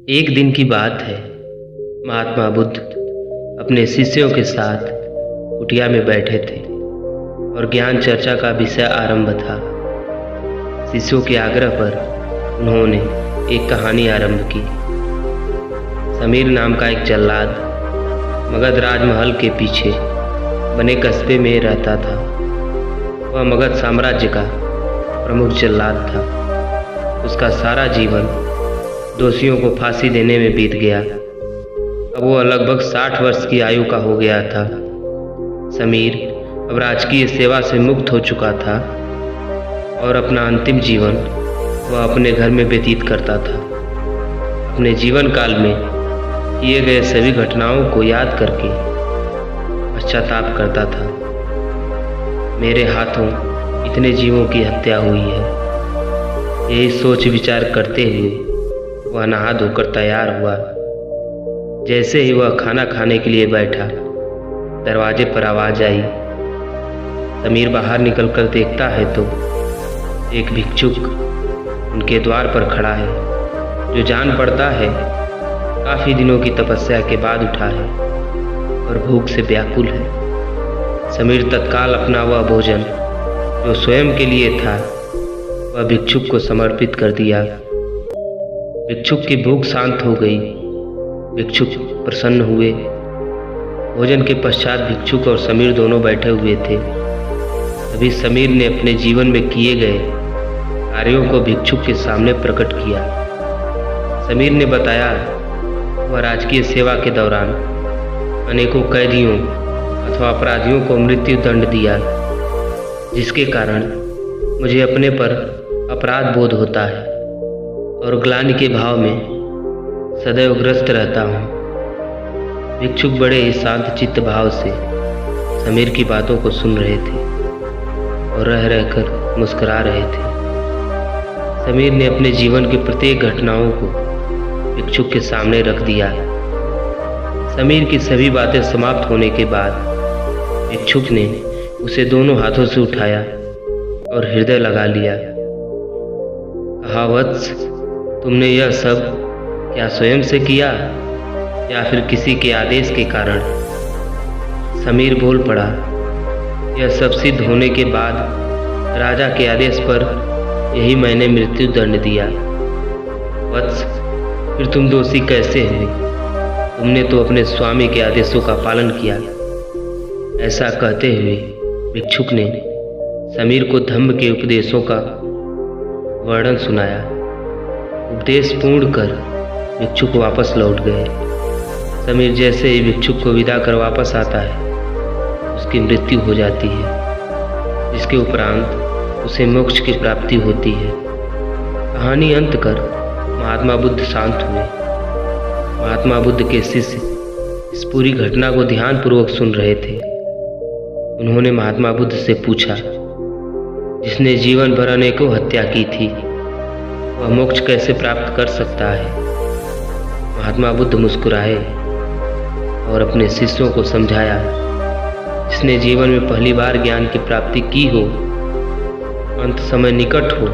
एक दिन की बात है। महात्मा बुद्ध अपने शिष्यों के साथ कुटिया में बैठे थे और ज्ञान चर्चा का विषय आरंभ था। शिष्यों के आग्रह पर उन्होंने एक कहानी आरंभ की। समीर नाम का एक जल्लाद मगध राजमहल के पीछे बने कस्बे में रहता था। वह मगध साम्राज्य का प्रमुख जल्लाद था। उसका सारा जीवन दोषियों को फांसी देने में बीत गया। अब वह लगभग 60 वर्ष की आयु का हो गया था। समीर अब राजकीय सेवा से मुक्त हो चुका था और अपना अंतिम जीवन वह अपने घर में व्यतीत करता था। अपने जीवन काल में किए गए सभी घटनाओं को याद करके पश्चाताप करता था। मेरे हाथों इतने जीवों की हत्या हुई है। यही सोच विचार करते हुए वह नहा धोकर तैयार हुआ। जैसे ही वह खाना खाने के लिए बैठा, दरवाजे पर आवाज आई। समीर बाहर निकलकर देखता है तो एक भिक्षुक उनके द्वार पर खड़ा है, जो जान पड़ता है काफी दिनों की तपस्या के बाद उठा है और भूख से व्याकुल है। समीर तत्काल अपना वह भोजन जो स्वयं के लिए था वह भिक्षुक को समर्पित कर दिया। भिक्षुक की भूख शांत हो गई। भिक्षुक प्रसन्न हुए। भोजन के पश्चात भिक्षुक और समीर दोनों बैठे हुए थे। तभी समीर ने अपने जीवन में किए गए कार्यों को भिक्षुक के सामने प्रकट किया। समीर ने बताया वह राजकीय सेवा के दौरान अनेकों कैदियों अथवा अपराधियों को मृत्यु दंड दिया, जिसके कारण मुझे अपने पर अपराध बोध होता है और ग्लानि के भाव में सदैव ग्रस्त रहता हूँ। भिक्षुक बड़े ही शांत चित्त भाव से समीर की बातों को सुन रहे थे और रह रहकर मुस्कुरा रहे थे। समीर ने अपने जीवन की प्रत्येक घटनाओं को भिक्षुक के सामने रख दिया। समीर की सभी बातें समाप्त होने के बाद भिक्षुक ने उसे दोनों हाथों से उठाया और हृदय लगा लिया। कहा, वत्स, तुमने यह सब क्या स्वयं से किया या फिर किसी के आदेश के कारण? समीर बोल पड़ा, यह सब सिद्ध होने के बाद राजा के आदेश पर यही मैंने मृत्यु दंड दिया। वत्स, फिर तुम दोषी कैसे हुए? तुमने तो अपने स्वामी के आदेशों का पालन किया। ऐसा कहते हुए भिक्षुक ने समीर को धम्म के उपदेशों का वर्णन सुनाया। उपदेश पूर्ण कर भिक्षुक वापस लौट गए। समीर जैसे ही भिक्षुक को विदा कर वापस आता है, उसकी मृत्यु हो जाती है, जिसके उपरांत उसे मोक्ष की प्राप्ति होती है। कहानी अंत कर महात्मा बुद्ध शांत हुए। महात्मा बुद्ध के शिष्य इस पूरी घटना को ध्यानपूर्वक सुन रहे थे। उन्होंने महात्मा बुद्ध से पूछा, जिसने जीवन भर अनेकों हत्या की थी, वह मोक्ष कैसे प्राप्त कर सकता है? महात्मा बुद्ध मुस्कुराए और अपने शिष्यों को समझाया, जिसने जीवन में पहली बार ज्ञान की प्राप्ति की हो, अंत समय निकट हो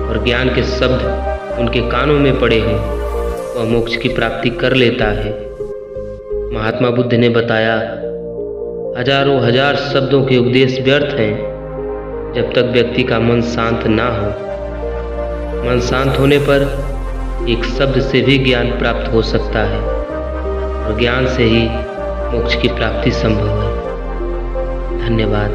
और ज्ञान के शब्द उनके कानों में पड़े हों, वह मोक्ष की प्राप्ति कर लेता है। महात्मा बुद्ध ने बताया, हजारों हजार शब्दों के उपदेश व्यर्थ हैं जब तक व्यक्ति का मन शांत ना हो। मन शांत होने पर एक शब्द से भी ज्ञान प्राप्त हो सकता है और ज्ञान से ही मोक्ष की प्राप्ति संभव है। धन्यवाद।